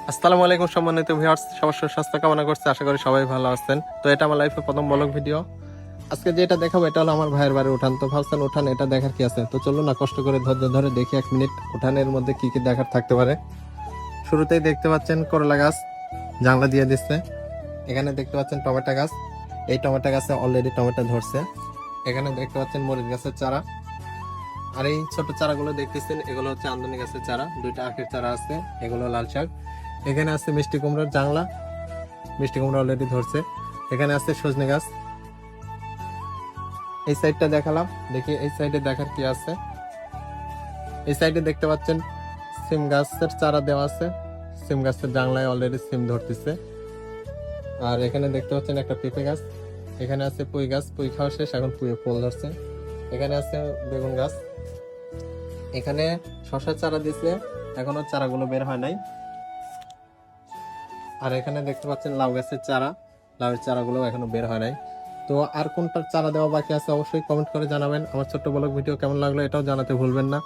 আসসালামু আলাইকুম সম্মানিত ভিউয়ার্স, সবার সুস্বাস্থ্য কামনা করছি। আশা করি সবাই ভালো আছেন। তো এটা আমার লাইফে প্রথম ব্লগ ভিডিও। আজকে যেটা দেখাবো এটা হলো আমার ভাইয়ের বাড়ির উঠান। তো ভাবছেন উঠান এটা দেখার কি আছে, তো চলুন না কষ্ট করে ধৈর্য ধরে দেখি 1 মিনিট উঠানের মধ্যে কি কি দেখার থাকতে পারে। শুরুতেই দেখতে পাচ্ছেন করলা গাছ জানলা দিয়ে দিচ্ছে। এখানে দেখতে পাচ্ছেন টমেটো গাছ, এই টমেটো গাছে অলরেডি টমেটো ধরছে। এখানে দেখতে পাচ্ছেন মরিচ গাছের চারা, আর এই ছোট চারাগুলো দেখতেছেন এগুলো হচ্ছে আমদনি গাছের চারা। 2টা আখের চারা আছে, এগুলো লাল শাক। এখানে আছে মিষ্টি কুমড়োর জাংলা, মিষ্টি কুমড়ো অলরেডি ধরছে। এখানে আছে সজনে গাছ। এই সাইডটা দেখালাম, দেখি এই সাইডে দেখার কি আছে। এই সাইডে দেখতে পাচ্ছেন সিম গাছের চারা দেওয়া আছে, সিম গাছের জাংলায় অলরেডি সিম ধরতেছে। আর এখানে দেখতে পাচ্ছেন একটা পেঁপে গাছ। এখানে আছে পুঁই গাছ, পুঁই খাওয়া শেষ, এখন পুঁই ফুল ধরছে। এখানে আছে বেগুন গাছ। এখানে শশার চারা দিছে, এখনো চারাগুলো বের হয় নাই। আর এখানে দেখতে পাচ্ছেন লাউ গাছের চারা, লাউয়ের চারাগুলো এখনো বের হয় নাই। তো আর কোনটার চারা দেওয়া বাকি আছে অবশ্যই কমেন্ট করে জানাবেন। আমার ছোট্ট ব্লগ ভিডিও কেমন লাগলো এটাও জানাতে ভুলবেন না।